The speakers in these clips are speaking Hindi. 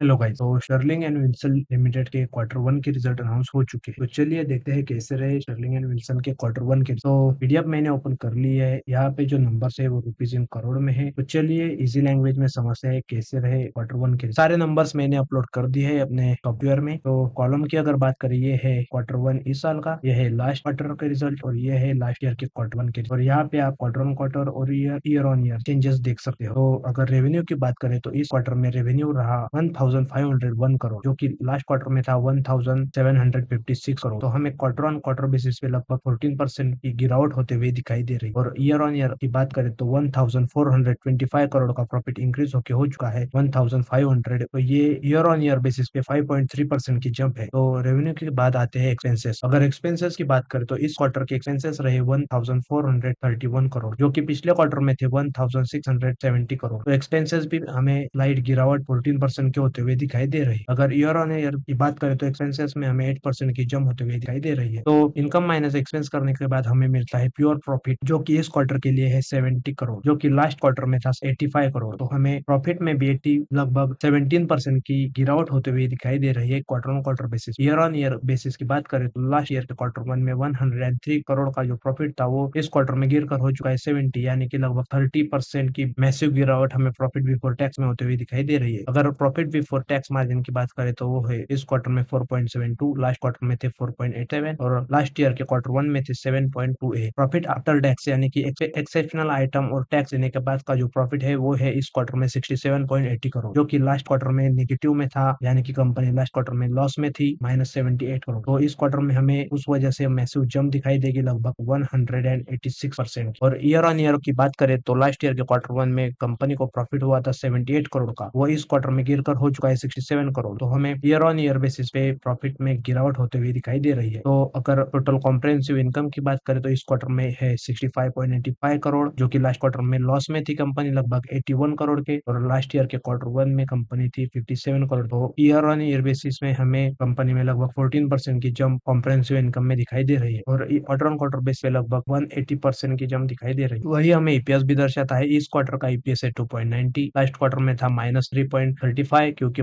हेलो गाइस, तो स्टर्लिंग एंड विल्सन लिमिटेड के क्वार्टर वन के रिजल्ट अनाउंस हो चुके हैं। तो चलिए देखते हैं कैसे रहे स्टर्लिंग एंड विल्सन के क्वार्टर वन के। तो पीडीएफ मैंने ओपन कर ली है। यहाँ पे जो नंबर्स है वो रुपीज इन करोड़ में है। तो चलिए इजी लैंग्वेज में समझते हैं कैसे रहे क्वार्टर वन के। सारे नंबर्स मैंने अपलोड कर दिए है अपने सॉफ्टवेयर में। तो कॉलम की अगर बात करें, ये है क्वार्टर वन इस साल का, ये है लास्ट क्वार्टर के रिजल्ट और ये है लास्ट ईयर के क्वार्टर वन के। और यहाँ पे आप क्वार्टर ऑन क्वार्टर और ईयर ऑन ईयर चेंजेस देख सकते हो। तो अगर रेवेन्यू की बात करें तो इस क्वार्टर में रेवेन्यू रहा 1501 करोड़, जो कि लास्ट क्वार्टर में था 1756 करोड़। तो हमें क्वार्टर ऑन क्वार्टर बेसिस पे लगभग 14% की गिरावट होते हुए दिखाई दे रही। और ईयर ऑन ईयर की बात करें तो 1425 करोड़ का प्रॉफिट इंक्रीज होकर हो चुका है 1500। तो ये ईयर ऑन ईयर बेसिस पे 5.3% की जंप है। तो रेवेन्यू के बाद आते हैं एक्सपेंसेस। अगर एक्सपेंसेस की बात करें तो इस क्वार्टर के एक्सपेंसेस रहे 1431 करोड़, जो कि पिछले क्वार्टर में थे 1670 करोड़। तो एक्सपेंसेस भी हमें लाइट गिरावट 14% के होते हुए दिखाई दे रही है। अगर ईयर ऑन ईयर की बात करें तो एक्सपेंसेस में हमें 8% की जंप होते हुए दिखाई दे रही है। तो इनकम माइनस एक्सपेंस करने के बाद हमें मिलता है प्योर प्रॉफिट, जो कि इस क्वार्टर के लिए है 70 करोड़, जो कि लास्ट क्वार्टर में था 85 करोड़। तो हमें प्रॉफिट में भी 80 लगभग 17% की गिरावट होते हुए दिखाई दे रही है quarter on quarter basis. Year on year basis की बात करें तो लास्ट ईयर के क्वार्टर वन में 103 करोड़ का जो प्रॉफिट था वो इस क्वार्टर में गिर कर हो चुका है 70, यानी कि लगभग 30% की मैसिव गिरावट हमें प्रॉफिट बिफोर टैक्स में होते हुए दिखाई दे रही है। अगर प्रॉफिट बिफोर टैक्स मार्जिन की बात करें तो वो है इस क्वार्टर में 4.72, लास्ट क्वार्टर में थे 4.87 और लास्ट ईयर के क्वार्टर वन में थे 7.28। प्रॉफिट आफ्टर टैक्स यानी कि एक्सेप्शनल आइटम और टैक्स देने के बाद का जो प्रॉफिट है वो है इस क्वार्टर में 67.80 करोड़, जो कि लास्ट क्वार्टर में नेगेटिव में था, यानी कि कंपनी लास्ट क्वार्टर में लॉस में थी -78 करोड़। तो इस क्वार्टर में हमें उस वजह से मैसिव जंप दिखाई देगी लगभग 186%। और ईयर ऑन ईयर की बात करें तो लास्ट ईयर के क्वार्टर वन में कंपनी को प्रॉफिट हुआ था 78 करोड़ का, वो इस क्वार्टर में गिरकर हो चुका है 67 करोड़। तो हमें ईयर ऑन ईयर बेसिस पे प्रॉफिट में गिरावट होते हुए दिखाई दे रही है। तो अगर टोटल कॉम्प्रिहेंसिव इनकम की बात करें तो इस क्वार्टर में है 65.85 करोड़, जो कि लास्ट क्वार्टर में लॉस में थी कंपनी लगभग 81 करोड़ के, और लास्ट ईयर के क्वार्टर वन में कंपनी थी 57 करोड़। तो ईयर ऑन ईयर बेसिस में हमें कंपनी में लगभग 14% की जंप कॉम्प्रिहेंसिव इनकम में दिखाई दे रही है, और क्वार्टर ऑन क्वार्टर बेस पे लगभग 180% की जंप दिखाई दे रही है। वही हमें ईपीएस भी दर्शाता है। इस क्वार्टर का ईपीएस है 2.90, लास्ट क्वार्टर में था -3.35, क्योंकि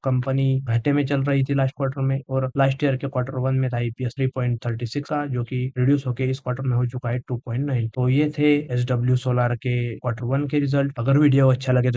कंपनी घाटे में चल रही थी लास्ट क्वार्टर में, और लास्ट ईयर के क्वार्टर वन में था ईपीएस 3.36 का, जो कि रिड्यूस होकर इस क्वार्टर में हो चुका है 2.9। तो ये थे एसडब्ल्यू सोलार के क्वार्टर वन के रिजल्ट। अगर वीडियो अच्छा लगे तो